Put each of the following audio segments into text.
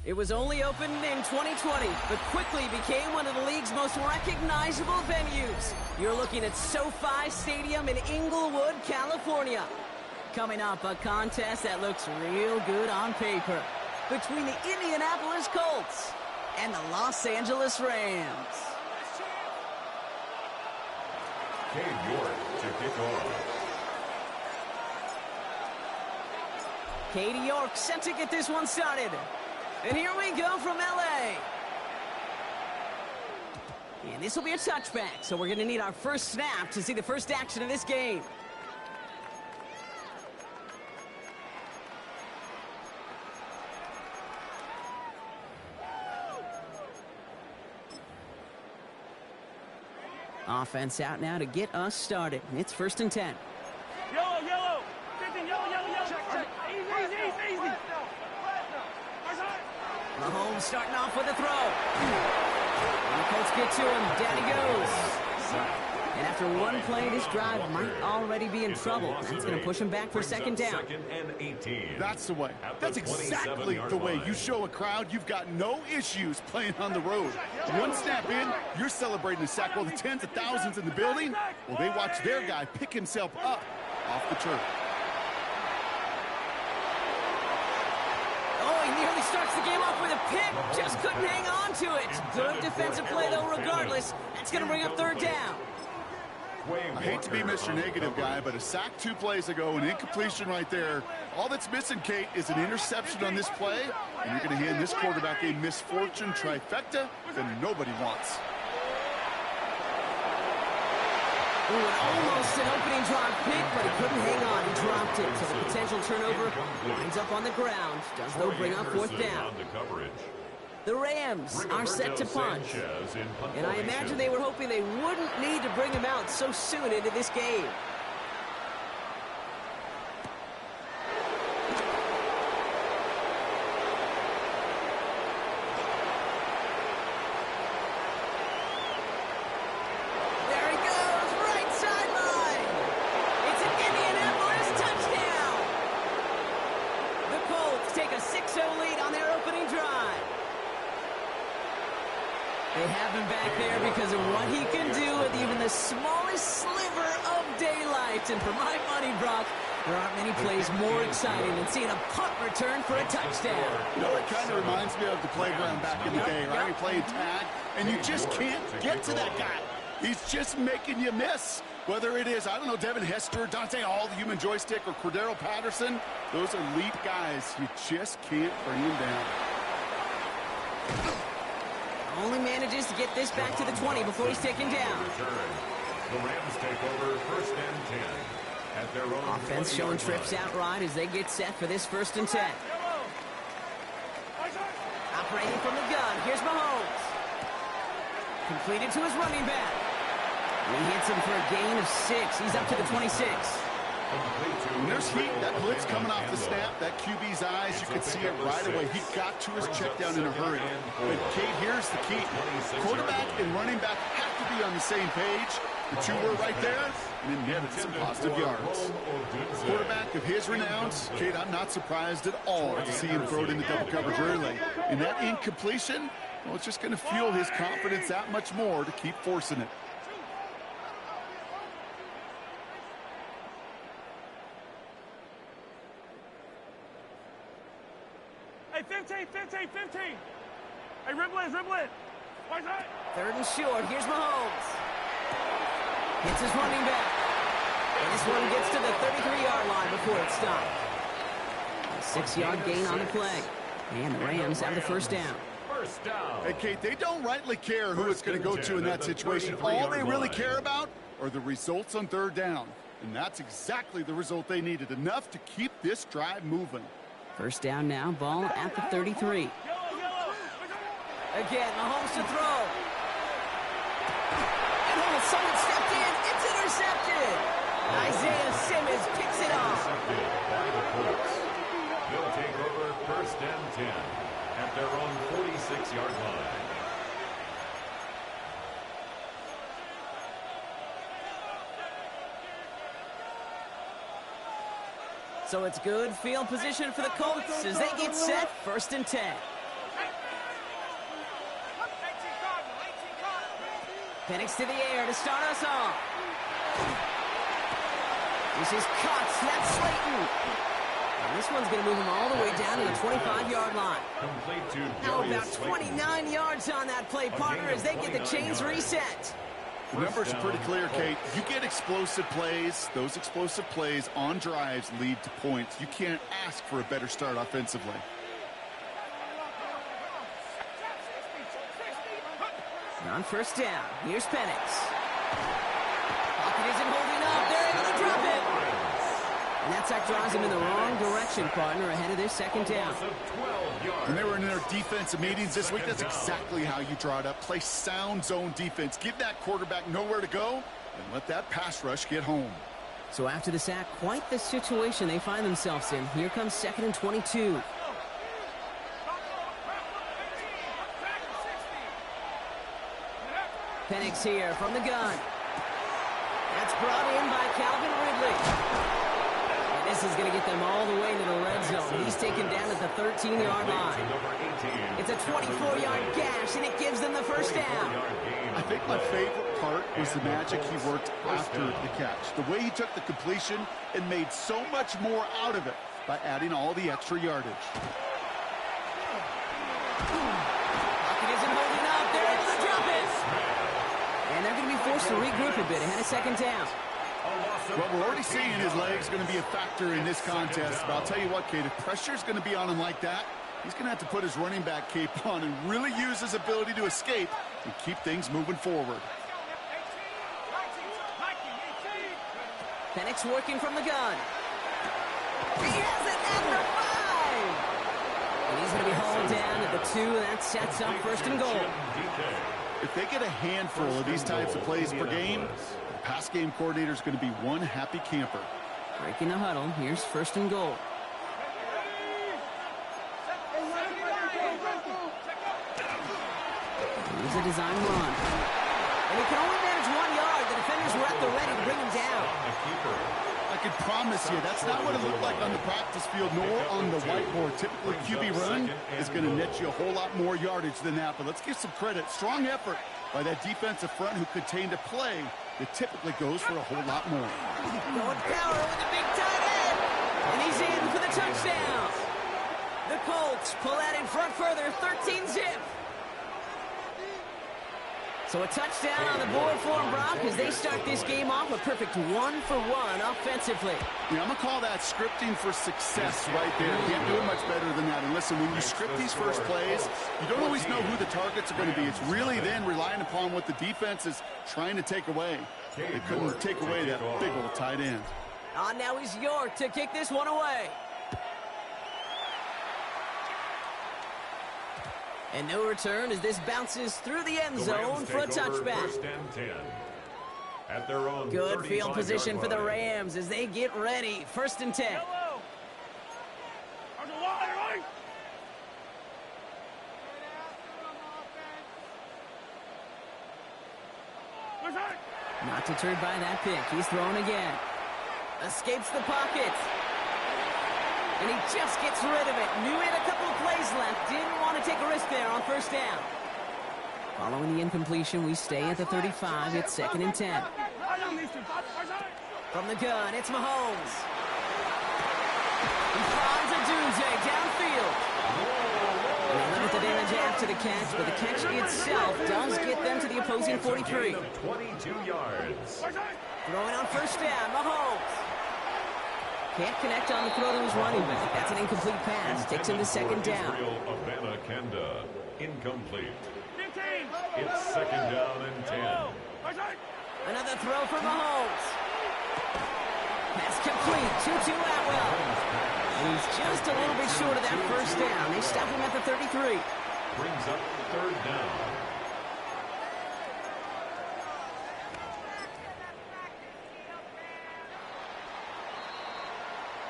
It was only opened in 2020, but quickly became one of the league's most recognizable venues. You're looking at SoFi Stadium in Inglewood, California. Coming up, a contest that looks real good on paper between the Indianapolis Colts and the Los Angeles Rams. Cade York to kick off. Katie York set to get this one started. And here we go from LA. And this will be a touchback, so we're going to need our first snap to see the first action of this game. Offense out now to get us started. It's 1st and 10. Yellow, yellow. 15, yellow, yellow, yellow. Check. Easy. Mahomes starting off with a throw. And the Colts get to him. Down he goes. And after one play, this drive might already be in trouble. That's going to push him back for 2nd down. 2nd and 18. That's the way. That's exactly the way you show a crowd you've got no issues playing on the road. One snap in, you're celebrating a sack while the tens of thousands in the building, well, they watch their guy pick himself up off the turf. Nearly starts the game off with a pick. Just couldn't hang on to it. Good defensive play, though, regardless. That's going to bring up 3rd down. I hate to be Mr. Negative guy, but a sack 2 plays ago, an incompletion right there. All that's missing, Kate, is an interception on this play, and you're going to hand this quarterback a misfortune trifecta that nobody wants. Ooh, almost an opening drive pick, but he couldn't hang on. He dropped it, so the potential turnover winds up on the ground. Does, though, bring up 4th down. The Rams are set to punt. And I imagine they were hoping they wouldn't need to bring him out so soon into this game. They have him back there because of what he can do with even the smallest sliver of daylight. And for my money, Brock, there aren't many plays more exciting than seeing a punt return for a touchdown. You know, it kind of reminds me of the playground back in the day, right? We played tag, and you just can't get to that guy. He's just making you miss. Whether it is, I don't know, Devin Hester, Dante Hall, the human joystick, or Cordero Patterson, those elite guys, you just can't bring them down. Only manages to get this back to the 20 before he's taken down. The Rams take over 1st and 10 at their own. Offense showing trips outright as they get set for this 1st and 10. Operating from the gun, here's Mahomes. Completed to his running back. He hits him for a gain of 6. He's up to the 26. When there's heat, that blitz coming off the snap, that QB's eyes, you can see it right away. He got to his check down in a hurry. But, Kate, here's the key. Quarterback and running back have to be on the same page. The two were right there, and then netted some positive yards. Quarterback of his renowns, Kate, I'm not surprised at all to see him throw it into double coverage early. And that incompletion, well, it's just going to fuel his confidence that much more to keep forcing it. Hey, 15. Hey, dribble it. Watch that. 3rd and short. Here's Mahomes. Hits his running back. And this one gets to the 33-yard line before it's stopped. A 6-yard gain on the play. And the Rams have the 1st down. Hey, Kate, they don't rightly care who it's going to go to in that situation. All they really care about are the results on 3rd down. And that's exactly the result they needed. Enough to keep this drive moving. 1st down now, ball at the 33. Again, Mahomes to throw. And someone stepped in. It's intercepted. Isaiah Simmons picks it off. They'll take over 1st and 10 at their own 46-yard line. So it's good field position for the Colts as they get set 1st and 10. Penix to the air to start us off. This is Cuts. That's Slayton. And this one's going to move him all the way down to the 25-yard line. Now about 29 yards on that play, partner, as they get the chains reset. The numbers are pretty clear, Kate. You get explosive plays. Those explosive plays on drives lead to points. You can't ask for a better start offensively. On first down, here's Penix. Pocket isn't holding up. They're able to drop it. And that sack drives him in the wrong direction, partner, ahead of their second down. When they were in their defensive meetings this week, that's exactly how you draw it up. Play sound zone defense. Give that quarterback nowhere to go, and let that pass rush get home. So after the sack, quite the situation they find themselves in. Here comes 2nd and 22. Penix here from the gun. That's brought in by Calvin Ridley. And this is going to get them all the way to the red zone. He's taken down at the 13-yard line. It's a 24-yard gash, and it gives them the first down. I think my favorite part was the magic he worked after the catch. The way he took the completion and made so much more out of it by adding all the extra yardage. Pocket isn't holding up. They're able to drop it. And they're going to be forced to regroup a bit ahead of second down. Well, we're already seeing his legs going to be a factor in this contest. But I'll tell you what, Kate, if pressure's going to be on him like that, he's going to have to put his running back cape on and really use his ability to escape and keep things moving forward. Penix working from the gun. He has it at the 5. And he's going to be hauled down at the 2, and that sets up 1st and goal. If they get a handful of these types of plays per game, the pass game coordinator is going to be one happy camper. Breaking the huddle. Here's 1st and goal. Here's a design run. And he can only manage 1 yard. The defenders were at the ready to bring him down. I can promise you that's not what it looked like on the practice field nor on the whiteboard. Typically, QB run is going to net you a whole lot more yardage than that. But let's give some credit. Strong effort by that defensive front who contained a play that typically goes for a whole lot more. Going power with the big tight end. And he's in for the touchdown. The Colts pull that in front further, 13-zip. So a touchdown on the board for them, Brock, as they start this game off a perfect 1-for-1 offensively. Yeah, I'm going to call that scripting for success right there. You can't do it much better than that. And listen, when you script these first plays, you don't always know who the targets are going to be. It's really then relying upon what the defense is trying to take away. They couldn't take away that big old tight end. On now is York to kick this one away. And no return as this bounces through the end zone for a touchback. At their own good field position for the Rams as they get ready. 1st and 10. Not deterred by that pick. He's thrown again. Escapes the pocket. And he just gets rid of it. Knew he had a couple of plays left. Didn't want to take a risk there on 1st down. Following the incompletion, we stay at the 35. It's 2nd and 10. From the gun, it's Mahomes. He finds a doomsday downfield. And they limit the damage after the catch, but the catch itself does get them to the opposing 43. 22 yards. Throwing on 1st down, Mahomes. Can't connect on the throw to his running back. That's an incomplete pass. Takes him to 2nd down. Incomplete. It's 2nd down and 10. Another throw for Mahomes. Pass complete. 2-2 Atwell. He's just a little bit short of that 1st down. They stop him at the 33. Brings up 3rd down.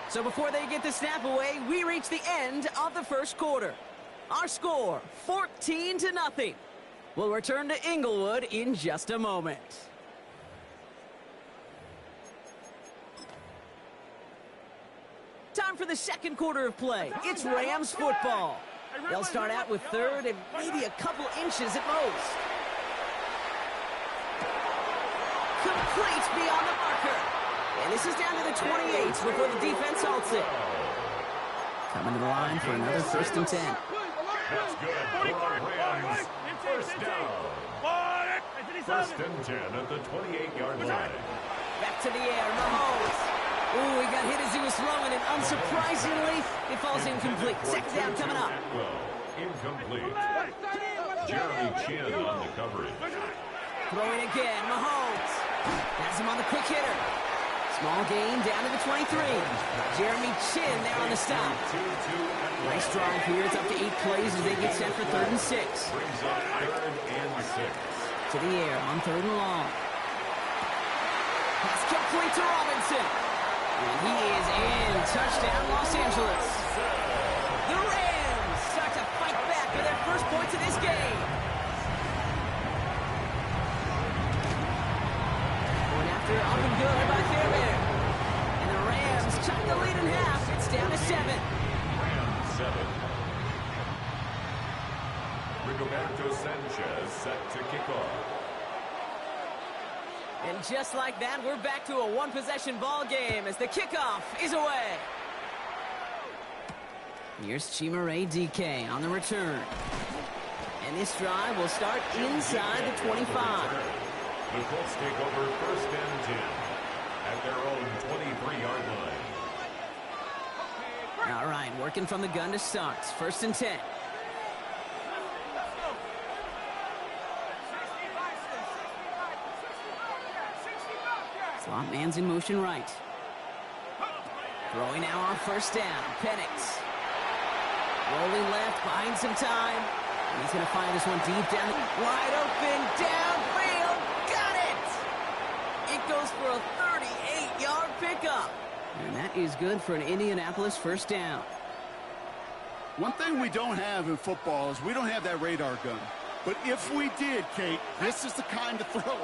So before they get the snap away, we reach the end of the 1st quarter. Our score, 14-0. We'll return to Inglewood in just a moment. Time for the 2nd quarter of play. It's Rams football. They'll start out with 3rd and maybe a couple inches at most. complete beyond the marker. And this is down to the 28 before the defense halts it. Coming to the line for another 1st and 10. That's good for our Rams. First down. 1st and 10 at the 28-yard line. Back to the air, Mahomes. Ooh, he got hit as he was throwing it. Unsurprisingly, it falls incomplete. 2nd down coming up. Incomplete. Jeremy Chin on the coverage. Throwing again, Mahomes. Has him on the quick hitter. Small gain down to the 23. Jeremy Chin there on the stop. Nice drive here. It's up to 8 plays as they get set for 3rd and 6. Brings up 3rd and 6. To the air on 3rd and long. Pass complete to Robinson. And he is in. Touchdown, Los Angeles. The Rams start to fight back for their first points of this game. Going after up and good by Fairbairn. And the Rams cut the lead in half. It's down to 7. Rams 7. Rigoberto Sanchez set to kick off. And just like that, we're back to a one-possession ball game as the kickoff is away. Here's Chimere DK on the return. And this drive will start inside the 25. The Colts take over 1st and 10 at their own 23-yard line. All right, working from the gun to start. 1st and 10. Slot man's in motion right. Throwing now on 1st down. Penix. Rolling left, buying some time. And he's going to find this one deep down. Wide open, downfield. Got it! It goes for a 38-yard pickup. And that is good for an Indianapolis 1st down. One thing we don't have in football is we don't have that radar gun. But if we did, Kate, this is the kind of throw.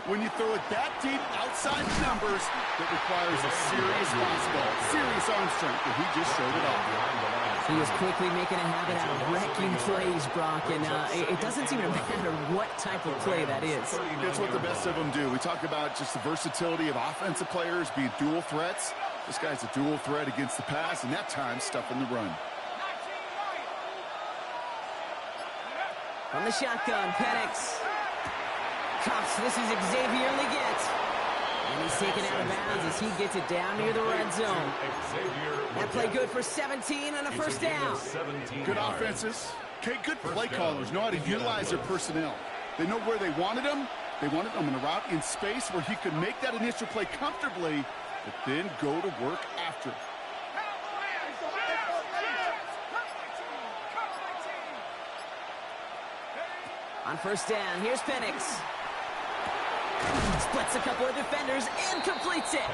When you throw it that deep outside the numbers, it requires a serious fastball, serious arm strength, and he just showed it off. He is quickly making a habit out of wrecking plays, Brock, and it doesn't seem to matter what type of play that is. It's what the best of them do. We talk about just the versatility of offensive players being dual threats. This guy's a dual threat against the pass, and that time stuffing the run. From the shotgun, Penix. Cuffs, this is Xavier Leggett. And he's taken out of bounds as he gets it down near the red zone. That play good for 17 and a 1st down. Good offenses. Okay, good play callers know how to utilize their personnel. They know where they wanted him. They wanted him in a route in space where he could make that initial play comfortably, but then go to work after. On 1st down, here's Penix. Splits a couple of defenders and completes it.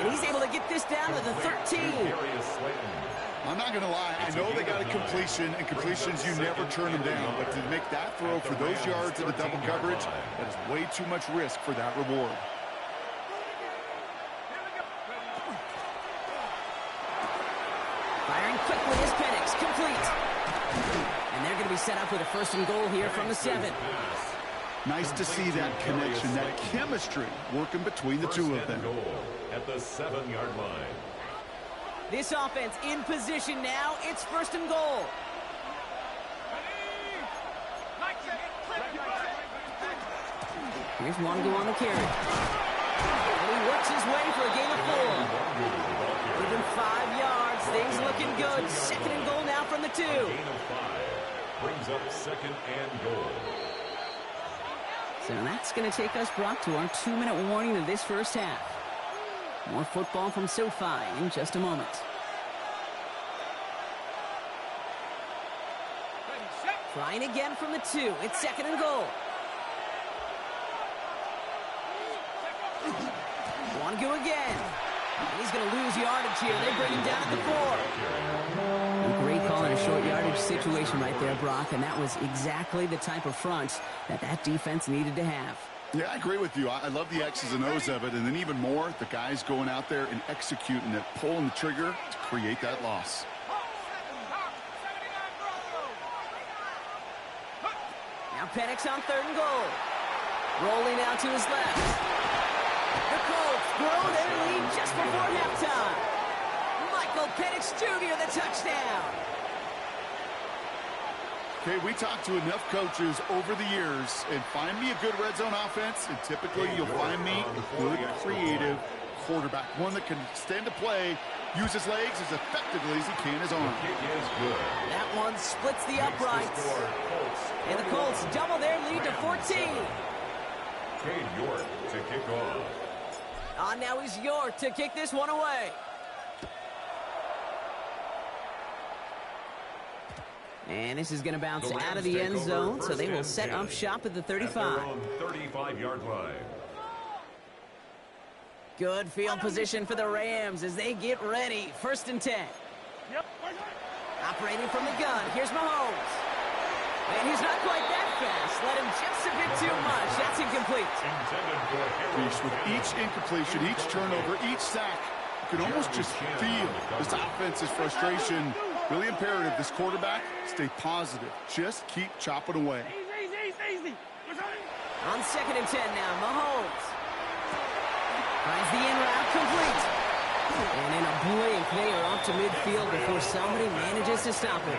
And he's able to get this down to the 13. I'm not going to lie. I know they got a completion, and completions, you never turn them down. But to make that throw for those yards in the double coverage, that is way too much risk for that reward. Firing quickly is Penix. Complete. And they're going to be set up with a 1st and goal here from the 7. Nice to see that connection, that chemistry working between the two of them. At the 7-yard line. This offense in position now. It's 1st and goal. Here's Youngbull on the carry. And he works his way for a gain of 4. Within 5 yards. Things looking good. 2nd and goal now from the 2. Gain of 5. Brings up 2nd and goal. So that's going to take us, Brock, to our 2-minute warning of this 1st half. More football from SoFi in just a moment. Trying again from the 2. It's 2nd and goal. Youngbull again. And he's going to lose yardage here. They bring him down at the 4. Great call in a short yardage situation right there, Brock, and that was exactly the type of front that defense needed to have. Yeah, I agree with you. I love the X's and O's of it, and then even more, the guys going out there and executing it, pulling the trigger to create that loss. Now Penix on 3rd and goal. Rolling out to his left. The Colts grow their lead just before halftime. Michael Penix Jr. the touchdown. Okay, we talked to enough coaches over the years, and find me a good red zone offense, and typically you'll find me a good, creative quarterback, one that can stand to play, use his legs as effectively as he can his arm. That one splits the uprights. And the Colts double their lead to 14. Cade York to kick off. Now he's York to kick this one away. And this is going to bounce out of the end zone, so they will set up shop at the 35. 35-yard line. Good field position for the Rams as they get ready. 1st and 10. Operating from the gun. Here's Mahomes. And he's not quite that fast. Let him just a bit too much. That's incomplete. With each incompletion, each turnover, each sack, you can almost just feel this offense's frustration. Really imperative, this quarterback, stay positive. Just keep chopping away. Easy. On 2nd and 10 now, Mahomes. Finds the in route complete. And in a blink, they are up to midfield before somebody manages to stop him.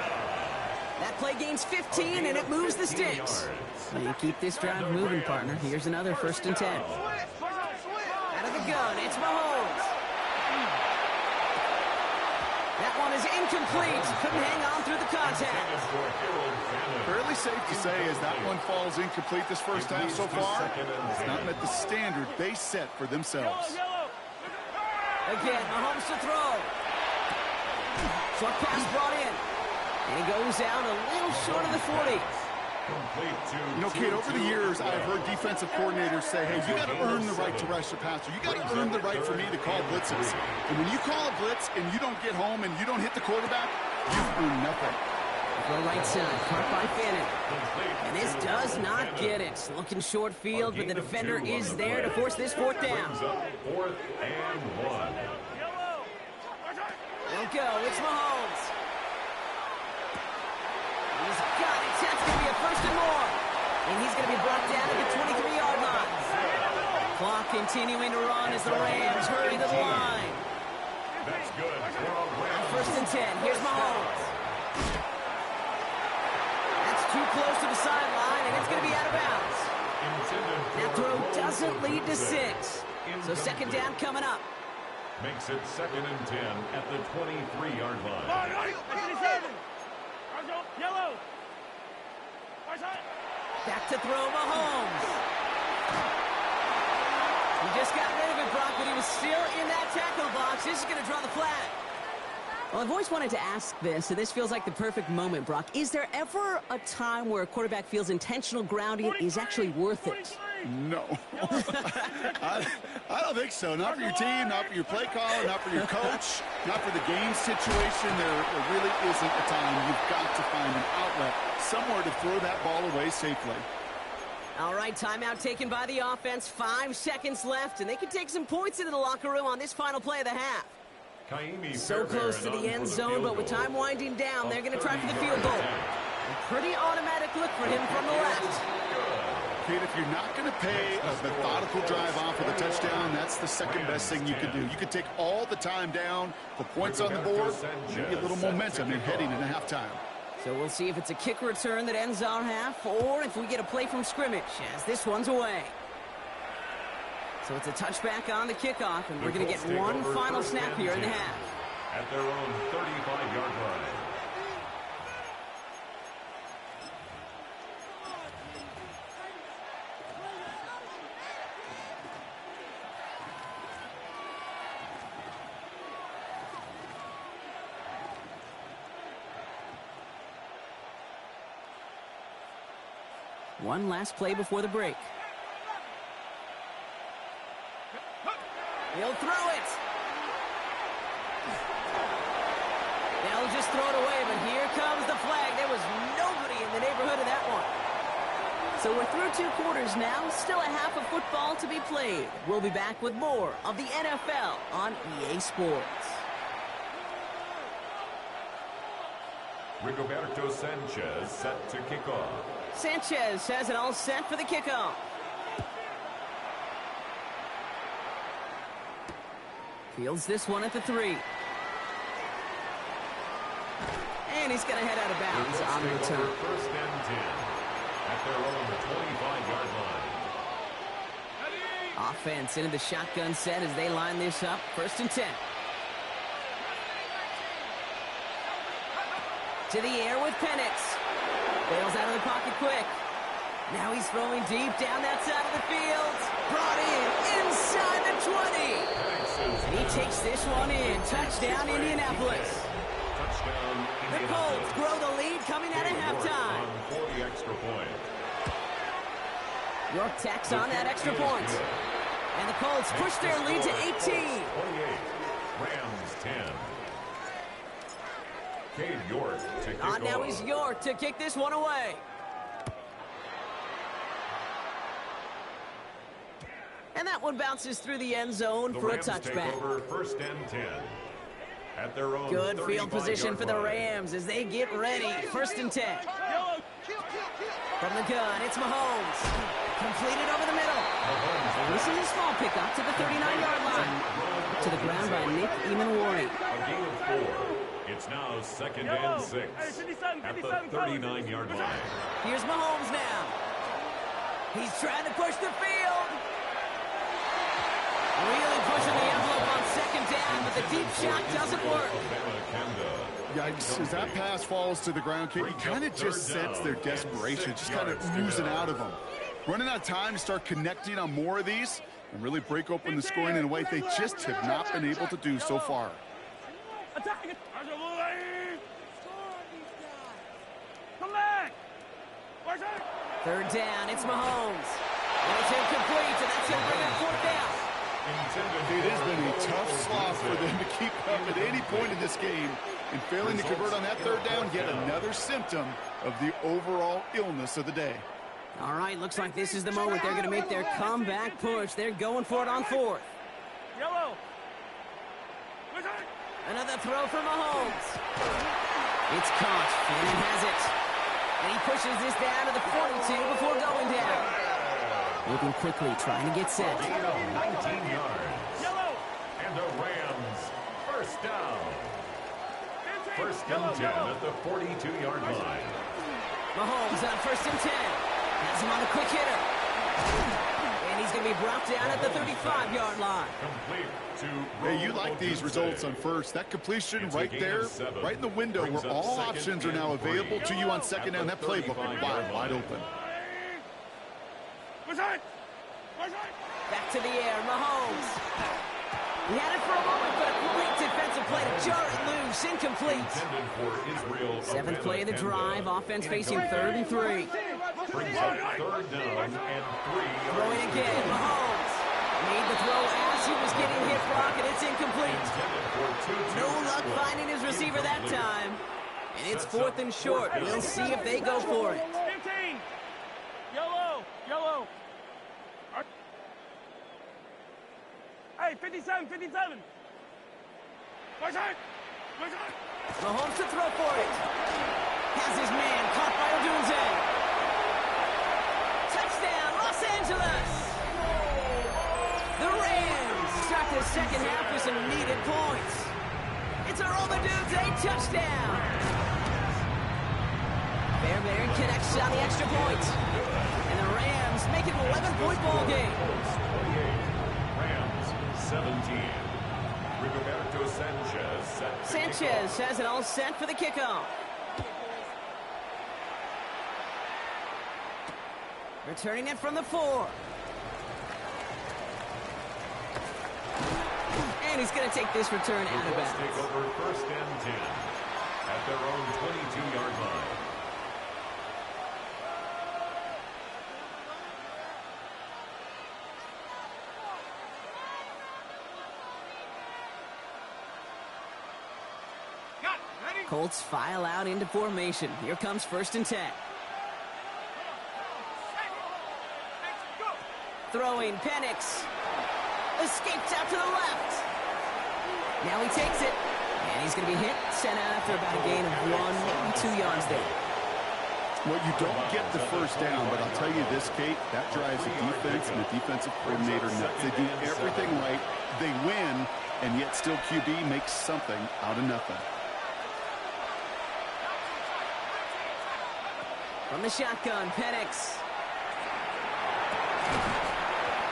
That play gains 15, and it moves the sticks. So you keep this drive moving, partner. Here's another 1st and 10. Out of the gun, it's Mahomes. That one is incomplete. Couldn't hang on through the contact. Fairly safe to say as that one falls incomplete this first half so far, it's not met the standard they set for themselves. Again, Mahomes to throw. Short pass brought in. And he goes out a little short of the 40. You know, Kate, over the years, I've heard defensive coordinators say, hey, you got to earn the right to rush the passer. You got to earn the right for me to call blitzes. And when you call a blitz and you don't get home and you don't hit the quarterback, you've earned nothing. The right side, caught by Fannin. And this does not get it. Looking short field, but the defender is there to force this 4th down. 4th and 1. They'll go. It's Mahomes. He's got it. That's going to be a 1st and more. And he's going to be brought down at the 23-yard line. Clock continuing to run as the Rams hurry to the line. That's good. 1st and 10. Here's Mahomes. That's too close to the sideline, and it's going to be out of bounds. That throw doesn't lead to 6. So 2nd down coming up. Makes it 2nd and 10 at the 23-yard line. Yellow. Back to throw Mahomes. He just got rid of it, Brock, but he was still in that tackle box. This is going to draw the flag. Well, I've always wanted to ask this, and this feels like the perfect moment, Brock. Is there ever a time where a quarterback feels intentional grounding is actually worth it? No. I don't think so. Not for your team, not for your play caller, not for your coach, not for the game situation. There really isn't a time. You've got to find an outlet, somewhere to throw that ball away safely. All right, timeout taken by the offense. 5 seconds left, and they can take some points into the locker room on this final play of the half. So close to the end zone, but with time winding down, they're going to try for the field goal. A pretty automatic look for him from the left. Kate, if you're not going to pay a methodical drive off with a touchdown, that's the second best thing you can do. You can take all the time down, the points on the board, maybe a little momentum in heading into halftime. So we'll see if it's a kick return that ends our half, or if we get a play from scrimmage, as this one's away. So it's a touchback on the kickoff, and we're going to get one final snap here in the half. At their own 35-yard line. One last play before the break. He'll throw it. They'll just throw it away, but here comes the flag. There was nobody in the neighborhood of that one. So we're through 2 quarters now. Still a half of football to be played. We'll be back with more of the NFL on EA Sports. Rigoberto Sanchez set to kick off. Sanchez has it all set for the kickoff. Fields this one at the 3. And he's going to head out of bounds on the return. First and 10 at their own 25-yard line. Offense into the shotgun set as they line this up. First and 10. To the air with Penix. Bails out of the pocket quick. Now he's throwing deep down that side of the field. Brought in inside the 20. And he takes this one in. Touchdown, Indianapolis. Touchdown, The Colts grow the lead coming out of halftime. for the extra point. York tacks on that extra point. And the Colts push their lead to 18. 28. Rams 10. Cade York to kick off. Now is York to kick this one away. And that one bounces through the end zone for a touchback. Take over first and 10 at their own Good field position for the Rams as they get ready. First and 10. From the gun, it's Mahomes. Completed over the middle. This is a small pickup to the 39-yard line. To the ground by Nick Eamon-Warren. A gain of 4. It's now second and 6 at the 39-yard line. Here's Mahomes now. He's trying to push the field. Really pushing the envelope on second down, but the deep shot doesn't work. Yikes, as that pass falls to the ground, Kate, you kind of just sense their desperation, just kind of oozing out of them. Running out of time to start connecting on more of these and really break open the scoring in a way they just have not been able to do so far. Come back! Third down, it's Mahomes. And it's incomplete, and that's going to bring up fourth down. It has been a tough slog for them to keep up at any point in this game. And failing to convert on that third down, yet another symptom of the overall illness of the day. All right, looks like this is the moment they're going to make their comeback push. They're going for it on fourth. Yellow. Another throw for Mahomes. It's caught. Fanning has it. And he pushes this down to the 42 before going down. Moving quickly, trying to get set. 19 yards. Yellow. And the Rams first down. First and 10 at the 42-yard line. Mahomes on first and 10. Has him on a quick hitter. And he's going to be brought down at the 35-yard line. Complete to Hey, you like these results on first. That completion right there, right in the window where all options are now available to you on second down. That playbook wide open. Back to the air, Mahomes. He had it for a moment, but a great defensive play to jar it loose. Incomplete. Seventh play of the drive. Offense facing 3rd and 3. Brings up third down and 3. Throwing again, Mahomes. Made the throw as he was getting hit rock, and it's incomplete. No luck finding his receiver that time. And it's 4th and short. We'll see if they go for it. 15. Yellow. Hey, 57. Mahomes to throw for it. Has his man caught by Odunze. Touchdown, Los Angeles. The Rams start the second half with some needed points. It's a Odunze touchdown. Fairbairn connects on the extra point. And the Rams make it an 11-point ball game. 17. Rigoberto Sanchez has it all set for the kickoff. Returning it from the 4. And he's going to take this return out of bounds. Take over first and 10 at their own 22-yard line. Colts file out into formation. Here comes first and 10. Throwing, Penix. Escapes out to the left. Now he takes it. And he's going to be hit, sent out after about a gain of 1, maybe 2 yards there. Well, you don't get the first down, but I'll tell you this, Kate, that drives the defense and the defensive coordinator nuts. They do everything right. They win, and yet still QB makes something out of nothing. From the shotgun, Penix.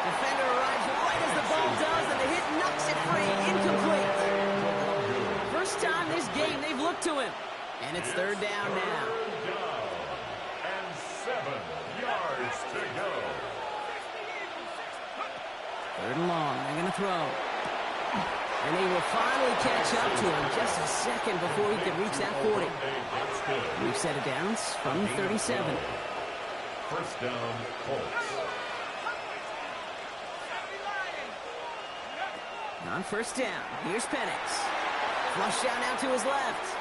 Defender arrives right as the ball does, and the hit knocks it free. Incomplete. First time this game they've looked to him. And it's third down now. And 7 yards to go. Third and long. They're going to throw. And they will finally catch up to him just a second before he can reach that 40. We've set it down from 37. First down, Colts. On first down, here's Penix. Flush out now to his left.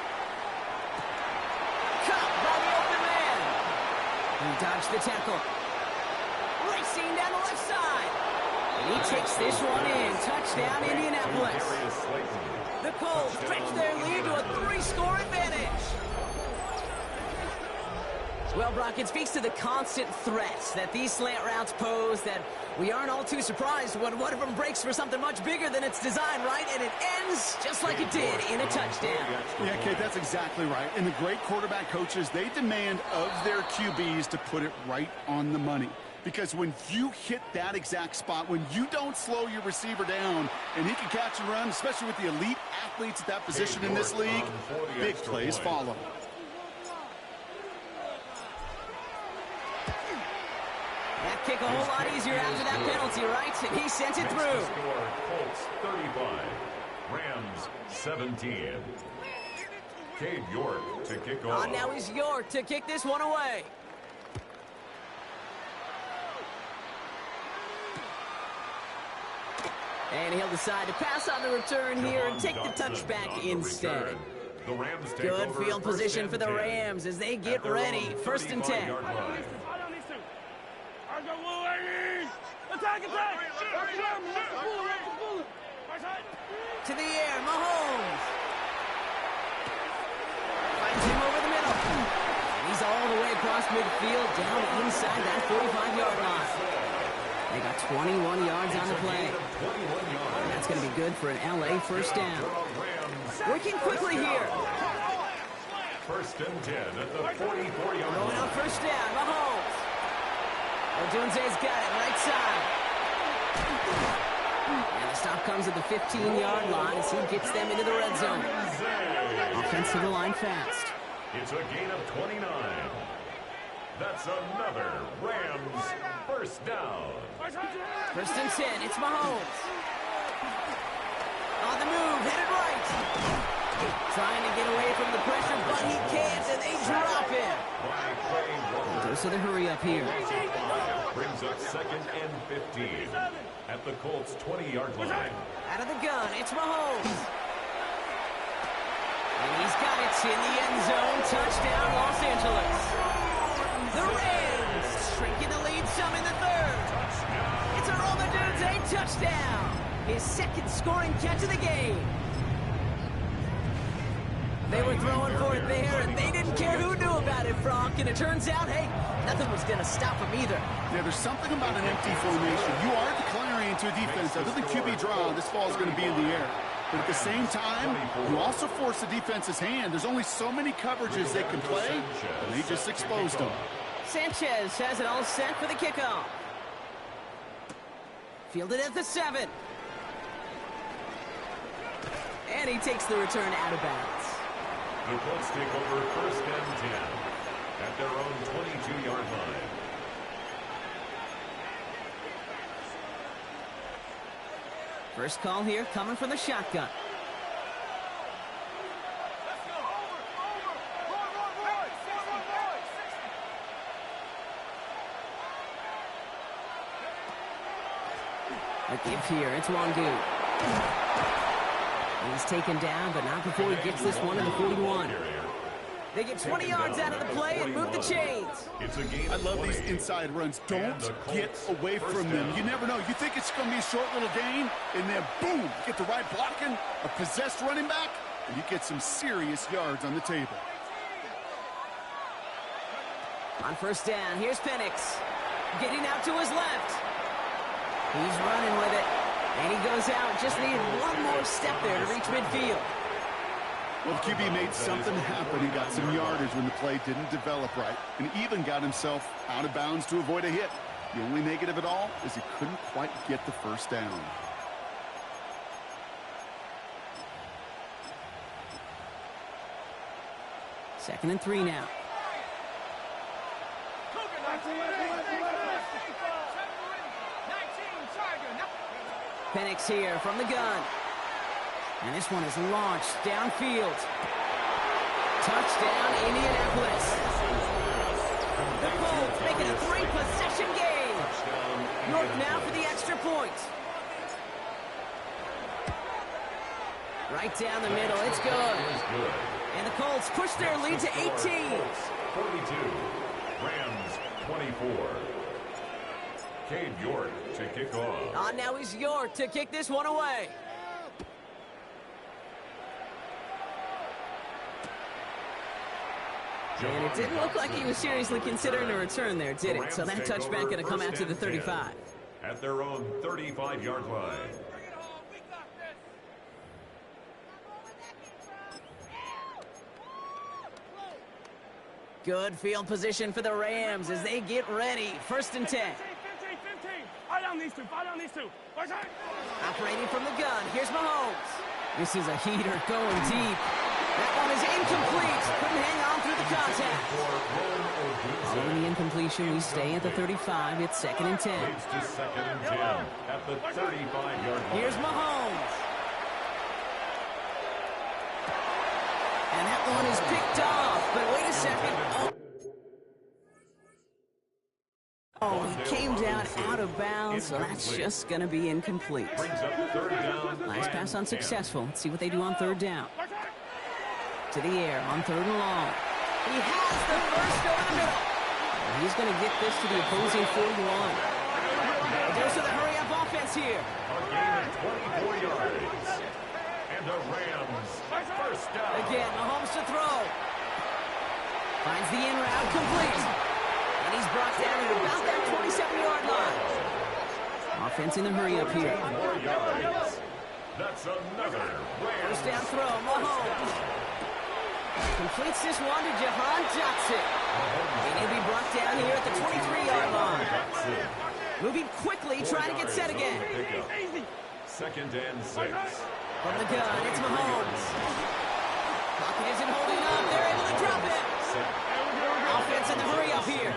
Caught by the open man. He dodged the tackle. Racing down the left side. And he takes this one in. Touchdown, Indianapolis. The Colts stretch their lead to a 3-score advantage. Well, Brock, it speaks to the constant threats that these slant routes pose that we aren't all too surprised when one of them breaks for something much bigger than its design, right? And it ends just like it did in a touchdown. Yeah, Kate, that's exactly right. And the great quarterback coaches, they demand of their QBs to put it right on the money. Because when you hit that exact spot, when you don't slow your receiver down and he can catch and run, especially with the elite athletes at that position in this league, big plays follow. That kick a whole lot easier after that penalty, right? And he sent it through. Colts 35, Rams 17. Cade York to kick off. Now he's York to kick this one away. And he'll decide to pass on the return here and take the touchback instead. Good field position for the Rams as they get ready. First and 10. To the air, Mahomes. Finds him over the middle. And he's all the way across midfield, down inside that 45-yard line. They got 21 yards on the play. And that's going to be good for an LA first down. Working quickly here. First and 10 at the 44-yard Going on line. first down, Mahomes. Odunze's got it, right side. And the stop comes at the 15-yard line as he gets them into the red zone. Offensive line fast. It's a gain of 29. That's another Rams first down. First and 10, it's Mahomes. On the move, headed right. Trying to get away from the pressure, but he can't, and they drop him. Goes to the hurry up here. Brings up second and 15 at the Colts 20-yard line. Out of the gun, it's Mahomes. And he's got it in the end zone. Touchdown, Los Angeles. The Rams shrinking the lead some in the third. It's a Odunze touchdown. His second scoring catch of the game. They were throwing for it there, and they didn't care who knew about it, Frank. And it turns out, hey, nothing was going to stop him either. Yeah, there's something about an empty formation. You are declaring to a defense, under the QB draw, this ball is going to be in the air. But at the same time, you also force the defense's hand. There's only so many coverages they can play, and they just exposed them. Sanchez has it all set for the kickoff. Fielded at the 7. And he takes the return out of bounds. The Colts take over first and 10 at their own 22-yard line. First call here coming from the shotgun. A give here, it's Wangu. He's taken down, but not before he gets this one to the 41. They get 20 yards out of the play and move the chains. I love these inside runs. Don't get away from them. You never know. You think it's going to be a short little gain, and then boom, get the right blocking, a possessed running back, and you get some serious yards on the table. On first down, here's Penix. Getting out to his left. He's running with it. And he goes out. Just needed one more step there to reach midfield. Well, the QB made something happen. He got some yardage when the play didn't develop right, and even got himself out of bounds to avoid a hit. The only negative at all is he couldn't quite get the first down. Second and 3 now. Penix here from the gun. And this one is launched downfield. Touchdown, Indianapolis. The Colts making a 3-possession game. York now for the extra point. Right down the middle, it's good. And the Colts push their lead to 18. 42, Rams 24. Cade York to kick off. Now he's York to kick this one away. And it didn't look like he was seriously considering a return there, did it? So that touchback going to come out to the 35. At their own 35-yard line. Good field position for the Rams as they get ready. First and 10. 15. Fire down these two. Operating from the gun. Here's Mahomes. This is a heater going deep. That one is incomplete. Couldn't hang on through the contact. Following the incompletion, we stay at the 35. It's second and 10. Leads to second and 10 at the 35-yard line. Here's Mahomes. And that one is picked off. But wait a second. Oh, he came down out of bounds, so that's just going to be incomplete. Nice pass unsuccessful. Let's see what they do on third down. To the air on third and long. He has the first over the middle. And he's going to get this to the opposing 41. There's the hurry-up offense here. A gain of 24 yards. And the Rams first down. Again, Mahomes to throw. Finds the in route complete. And he's brought down at about that 27-yard line. Offense in the hurry-up here. 4 yards. That's another Rams. First down throw, Mahomes. Completes this one to Jahan Johnson. And he'll be brought down here at the 23-yard line. Moving quickly, trying to get set again. Second and 6. From the gun, it's Mahomes. Pocket isn't holding up. They're able to drop it. Offense in the hurry-up here.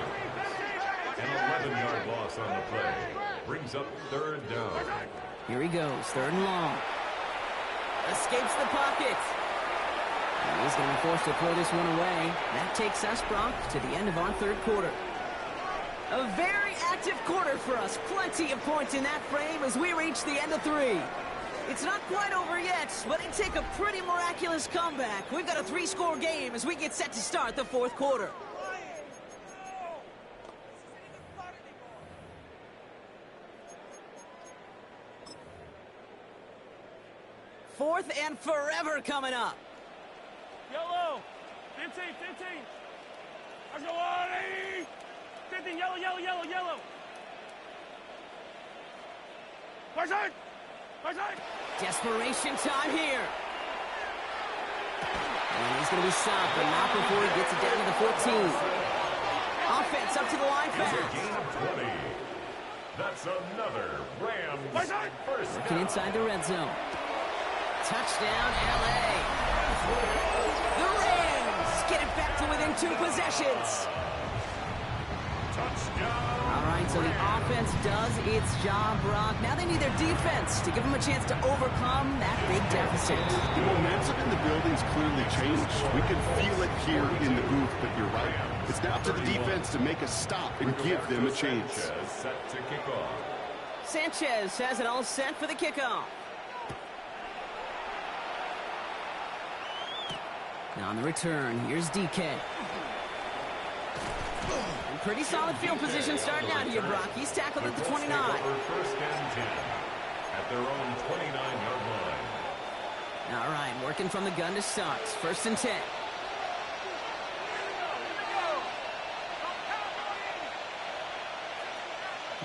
An 11-yard loss on the play. Brings up third down. Here he goes, third and long. Escapes the pocket. And he's going to be forced to throw this one away. That takes us, Brock, to the end of our third quarter. A very active quarter for us. Plenty of points in that frame as we reach the end of 3. It's not quite over yet, but it take a pretty miraculous comeback. We've got a 3-score game as we get set to start the fourth quarter. Fourth and forever coming up. Yellow. 15. Let's go, Artie. 15, yellow. First side. Desperation time here. And he's going to be stopped, but not before he gets it down to the 14. Offense up to the line It's a pass. gain of 20. That's another Rams first Working down. inside the red zone. Touchdown, L.A. The Rams get it back to within 2 possessions. Touchdown. All right, so the offense does its job, Brock. Now they need their defense to give them a chance to overcome that big deficit. The momentum in the building's clearly changed. We can feel it here in the booth, but you're right. It's now to the defense to make a stop and give them a chance. Sanchez set to kick off. Sanchez has it all set for the kickoff. Now on the return, here's DK. And pretty solid field position starting out here, Brock. He's tackled at the 29. First and 10 at their own 29-yard line. All right, working from the gun to start. First and 10.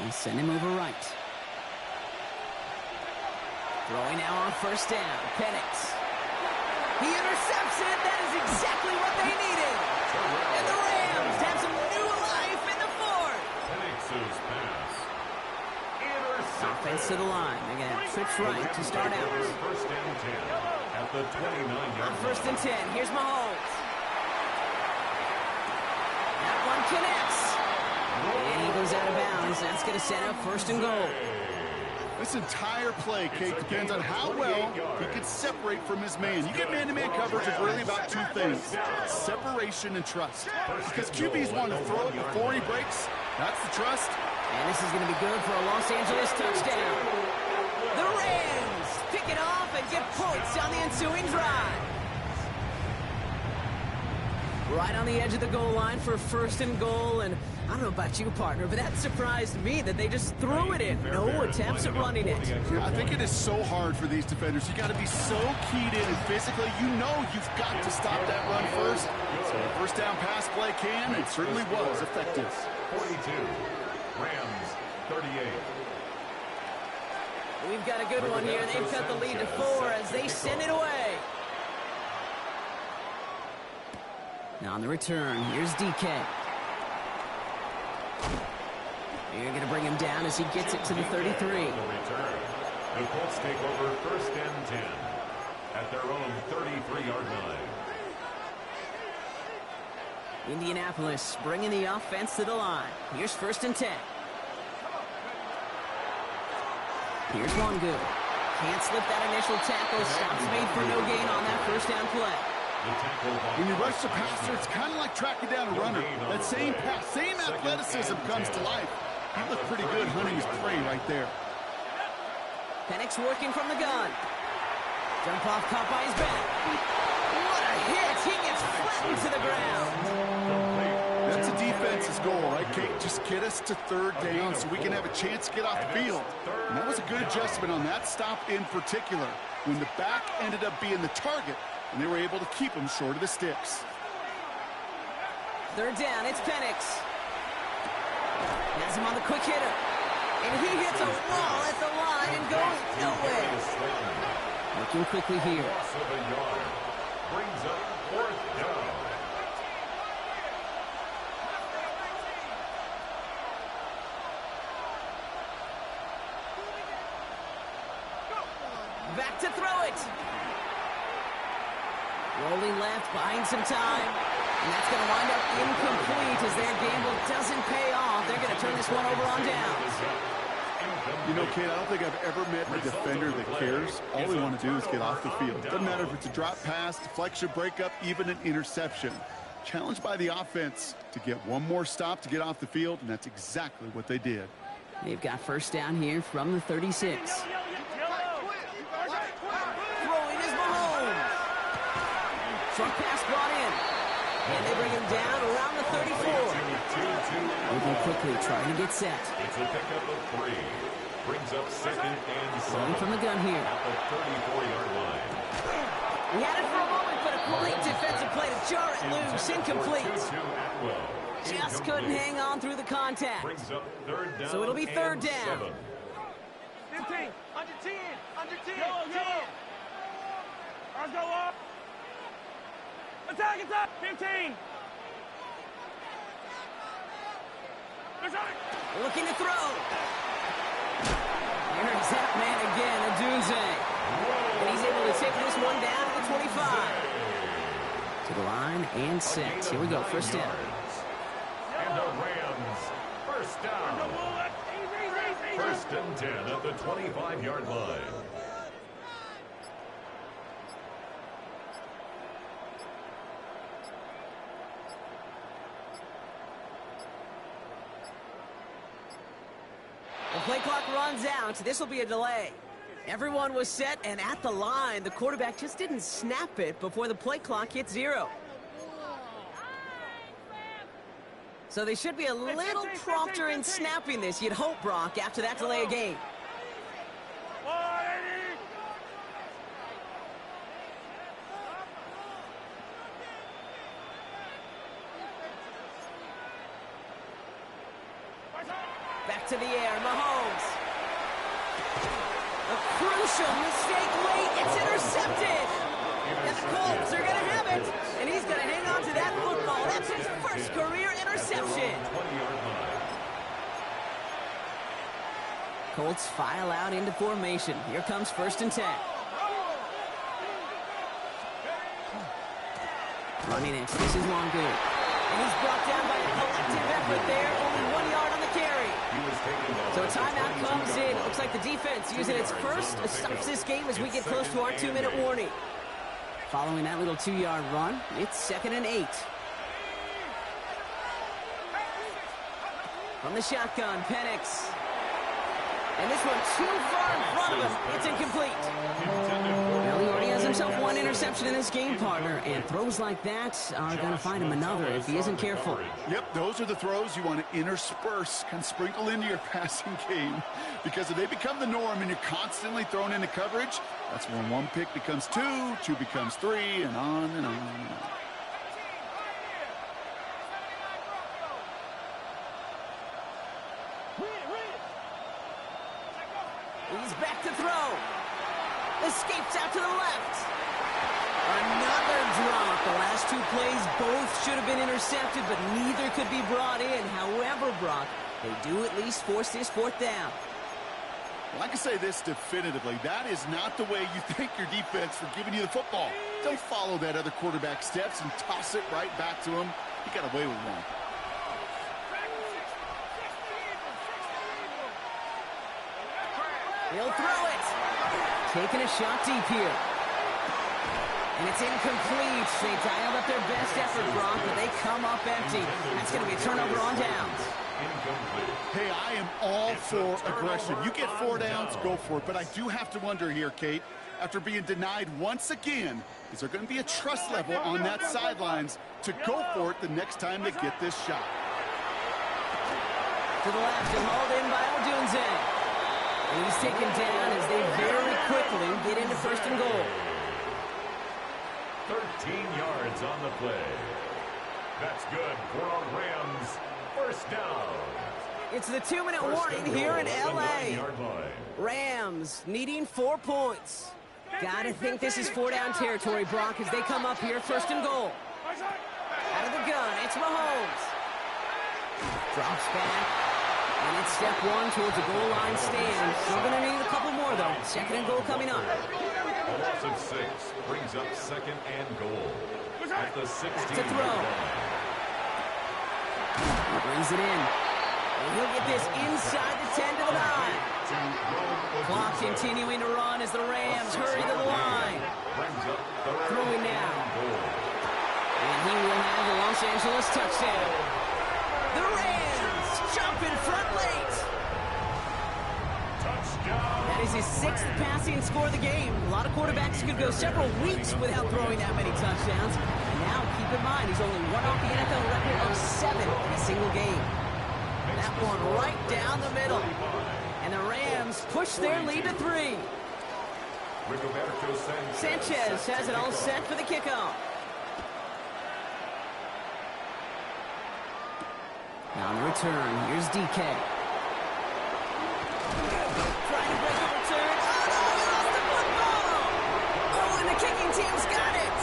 And send him over right. Throwing now on first down. Penix. He intercepts it. That is exactly what they needed. And the Rams have some new life in the fourth. Penix's pass. Intercepted. Offense to the line. They're going to have trips right to start out. First and 10 at the 29-yard On first and 10, here's Mahomes. That one connects. And he goes out of bounds. That's going to set up first and goal. This entire play, Kate, depends on how well he can separate from his man. You get man-to-man coverage of really about two things: separation and trust. Because QBs want to throw it before he breaks. That's the trust. And this is going to be good for a Los Angeles touchdown. The Rams pick it off and get points on the ensuing drive. Right on the edge of the goal line for first and goal. And I don't know about you, partner, but that surprised me that they just threw it in. No attempts at running it. Yeah, I think it is so hard for these defenders. You got to be so keyed in physically. You know you've got to stop that run first. So the first down pass play can, and certainly was effective. 42. Rams 38. We've got a good one here. They've cut the lead to 4 as they send it away. Now on the return, here's DK. You're going to bring him down as he gets it to the 33. The return. The Colts take over first and 10 at their own 33-yard line. Indianapolis bringing the offense to the line. Here's first and 10. Here's one good. Can't slip that initial tackle. Stops made for no gain on that first down play. When you rush the passer, it's kind of like tracking down a runner. That same pass, same athleticism comes to life. He looked pretty good hunting his prey right there. Penix working from the gun. Jump off, caught by his back. What a hit! He gets flattened to the ground. That's a defense's goal, right, Kate? Just get us to third down so we can have a chance to get off the field. And that was a good adjustment on that stop in particular, when the back ended up being the target, and they were able to keep him short of the sticks. Third down, it's Penix. Has him on the quick hitter. And he hits a wall at the line and goes nowhere. Looking quickly here. Loss of a yard. Brings up fourth down. Back to throw it. Rolling left, buying some time. And that's going to wind up incomplete as their gamble doesn't pay off. They're going to turn this one over on downs. You know, Kate, I don't think I've ever met a defender that cares. All they want to do is get off the field. Doesn't matter if it's a drop pass, deflection, breakup, even an interception. Challenged by the offense to get one more stop to get off the field, and that's exactly what they did. They've got first down here from the 36. Throwing is Mahomes. Short pass brought in. And they bring him down around the 34. Moving quickly, trying to get set. It's a pickup of 3. Brings up second and 7. From the gun here. At the 34-yard line. We had it for a moment, but a great defensive play to jar it loose. Incomplete. Just couldn't hang on through the contact. Brings up third down. So it'll be third down. 15, under 10, under 10, 10. Let's go up. Attack, attack, 15. Looking to throw. There's that man again, Adunze. And he's able to take this one down to the 25. To the line and set. Here we go, first down. And the Rams, first down. First and 10 at the 25-yard line. The play clock runs out. This will be a delay. Everyone was set and at the line. The quarterback just didn't snap it before the play clock hit 0. So they should be a little prompter in snapping this, you'd hope, Brock, after that delay of game. Back to the air, Mahomes. A crucial mistake late. It's intercepted. And the Colts are going to have it. And he's going to hang on to that football. That's his first career interception. Colts file out into formation. Here comes 1st and 10. Running it. This is Youngbull. And he's brought down by a collective effort there. Only 1 yard on the carry. So a timeout comes in. It looks like the defense using its first stops this game as we get close to our 2-minute warning. Following that little 2-yard run, it's 2nd and 8. From the shotgun, Penix. And this one too far in front of him. It's incomplete. Well, he already has himself 1 interception in this game, partner. And throws like that are going to find him another if he isn't careful. Yep, those are the throws you want to intersperse, kind of sprinkle into your passing game. Because if they become the norm and you're constantly thrown into coverage, that's when 1 pick becomes 2, 2 becomes 3, and on and on and on. He's back to throw. Escapes out to the left. Another drop. The last 2 plays both should have been intercepted, but neither could be brought in. However, Brock, they do at least force this 4th down. Well, I can say this definitively. That is not the way you thank your defense for giving you the football. Don't follow that other quarterback steps and toss it right back to him. He got away with one. He'll throw it. Taking a shot deep here. And it's incomplete. They dialed up their best effort, Brock, but they come up empty. That's going to be a turnover on downs. Hey, I am all for aggression. You get 4 downs, go for it. But I do have to wonder here, Kate, after being denied once again, is there going to be a trust level on that sidelines to go for it the next time they get this shot? To the left and hauled in by Odunze. And he's taken down as they very quickly get into 1st and goal. 13 yards on the play. That's good for a Rams 1st down. It's the 2-minute warning here in L.A. Rams needing 4 points. Gotta think this is 4-down territory, Brock, as they come up here 1st and goal. Out of the gun, it's Mahomes. Drops back. And it's step 1 towards a goal line stand. Still going to need a couple more, though. 2nd and goal coming up. A loss of 6 brings up 2nd and goal. At the 16. Back to throw. He brings it in. And he'll get this inside the 10 to the 9. Clock continuing to run as the Rams hurry to the line. Throwing now. And he will have the Los Angeles touchdown. The Rams jump in front late. Touchdown. That is his 6th passing score of the game. A lot of quarterbacks could go several weeks without throwing that many touchdowns. And now, keep in mind, he's only 1 off the NFL record of 7 in a single game. That one right down the middle. And the Rams push their lead to 3. Sanchez has it all set for the kickoff. Now on the return, here's DK. Trying to break the return. Oh, no, he lost the football! Oh, and the kicking team's got it!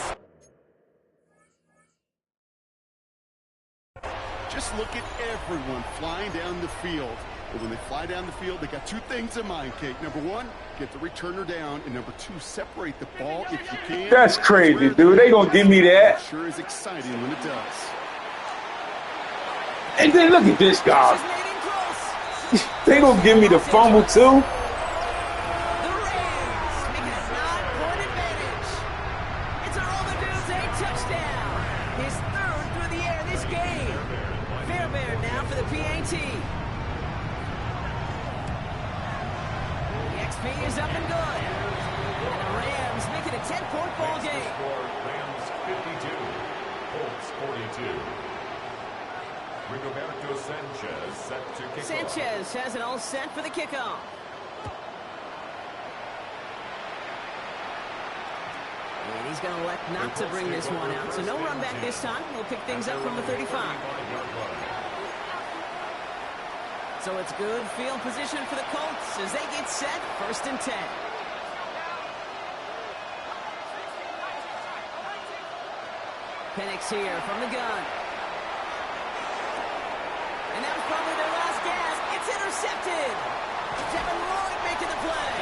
Just look at everyone flying down the field. But when they fly down the field, they got 2 things in mind, Kate. Number 1, get the returner down. And number 2, separate the ball if you can. That's crazy, dude. They gonna give me that. Sure is exciting when it does. And then look at this guy. They gonna give me the fumble too. The Rams making a 9-point advantage. It's a Odunze touchdown. His 3rd through the air this game. Fairbairn now for the PAT. The XP is up and good. And the Rams make it a 10-point ball game. Rams 52, Colts 42. Rigoberto Sanchez set to kick Sanchez has it all set for the kickoff. And he's going to elect not to bring this one out. So no run back this time. He'll pick things up from the 35. So it's good field position for the Colts as they get set, 1st and 10. Penix here from the gun. And that was probably their last gasp. It's intercepted. Devin Lloyd making the play.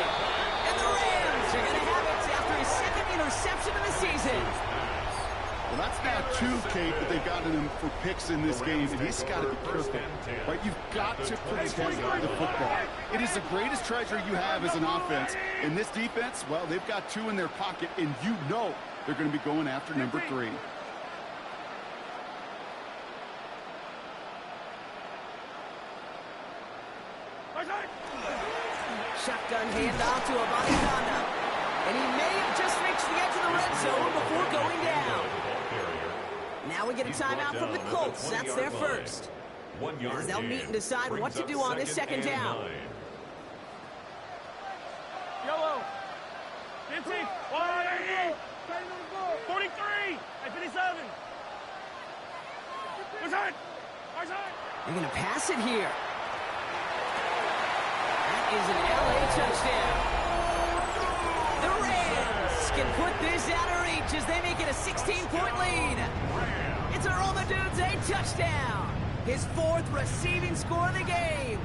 And the Rams are going to have it after his 2nd interception of the season. Well, that's now 2, Kate, that they've gotten him for picks in this game, and he's got to be careful. Right? You've got to protect the football. It is the greatest treasure you have as an offense. In this defense, well, they've got 2 in their pocket, and you know they're going to be going after number 3. Shotgun handoff to Abanikanda. And he may have just reached the edge of the red zone before going down. Now we get a timeout from the Colts. That's their first. As they'll meet and decide what to do on this 2nd down. Yellow. 50. 43. 57. They're going to pass it here. Is an LA touchdown. The Rams can put this out of reach as they make it a 16-point lead. It's a Roll the Dudes a touchdown. His 4th receiving score of the game.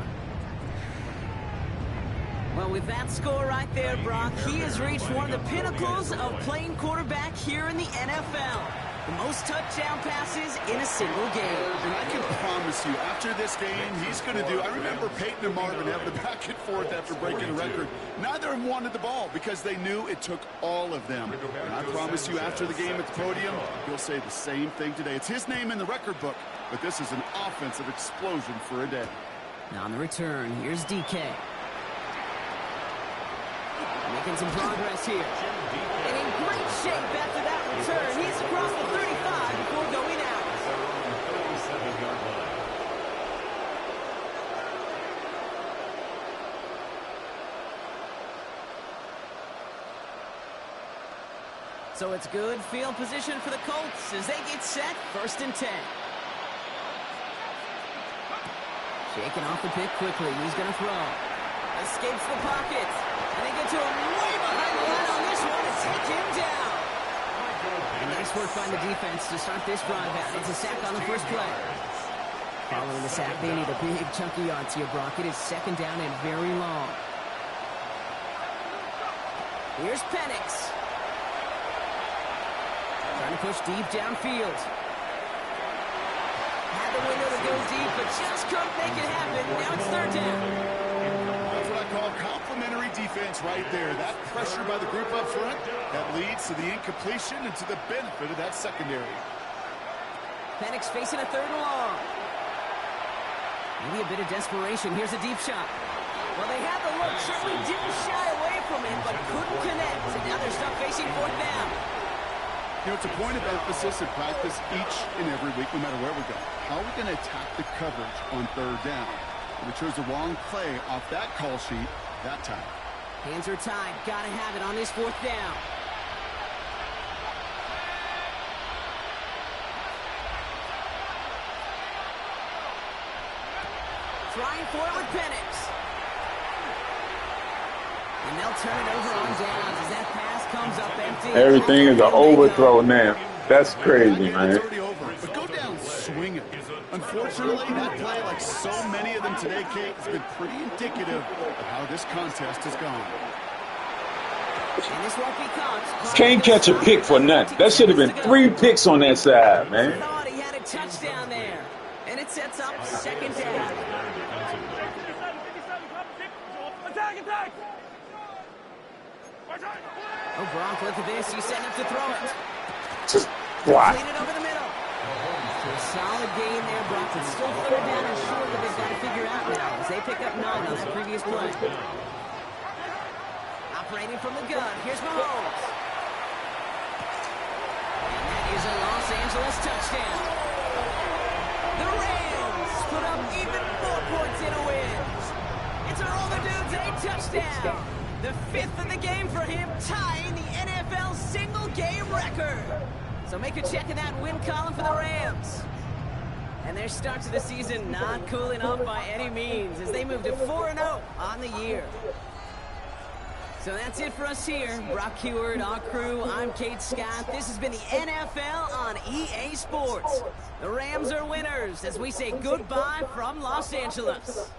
Well, with that score right there, Brock, he has reached one of the pinnacles of playing quarterback here in the NFL. The most touchdown passes in a single game. And I can promise you, after this game, he's going to do... I remember Peyton and Marvin having the back and forth after breaking a record. Neither of them wanted the ball because they knew it took all of them. And I promise you, after the game at the podium, he'll say the same thing today. It's his name in the record book, but this is an offensive explosion for a day. Now on the return, here's DK. Making some progress here. And in great shape after that return. He's across the 35 before going out. So it's good field position for the Colts as they get set, 1st and 10. Shaking off the pick quickly. He's going to throw. Escapes the pocket. And they get to him way behind the line on this one and take him down. And nice work by the defense to start this drive out. It's a sack on the first play. Following the sack, they need a big chunky yards here, Brock. It is 2nd down and very long. Here's Penix. Trying to push deep downfield. Had the window to go deep, but just couldn't make it happen. Now it's 3rd down. That's what I call complimentary defense right there. That pressure by the group up front, that leads to the incompletion and to the benefit of that secondary. Penix facing a 3rd and long. Maybe a bit of desperation. Here's a deep shot. Well, they had the look. Certainly didn't shy away from it, but couldn't connect. And now they're stuck facing 4th down. You know, it's a point of emphasis in practice each and every week, no matter where we go. How are we going to attack the coverage on 3rd down? We chose the wrong play off that call sheet that time. Hands are tied. Got to have it on this 4th down. Trying for it with Penix. And they'll turn it over on downs as that pass comes up empty. Everything is an overthrow now. That's crazy, man. It's already over. But go down swinging. Unfortunately, that play, like so many of them today, Kate, has been pretty indicative of how this contest has gone. And this won't be caught. Can't catch a pick for nothing. That should have been 3 picks on that side, man. Thought he had a touchdown there. And it sets up 2nd down. Attack! Oh, Gronk, look at this. He's setting up to throw it. Just what? Clean it over the middle. So a solid gain there, Brock. It's still 3rd down and short, but they've got to figure out now as they pick up 9 on that previous play. Operating from the gun. Here's Mahomes. And that is a Los Angeles touchdown. The Rams put up even more points in a win. It's a Roll the Dudes a touchdown. The 5th of the game for him, tying the NFL single-game record. So make a check in that win column for the Rams. And their start to the season not cooling off by any means as they move to 4-0 on the year. So that's it for us here. Brock Heward, our crew, I'm Kate Scott. This has been the NFL on EA Sports. The Rams are winners as we say goodbye from Los Angeles.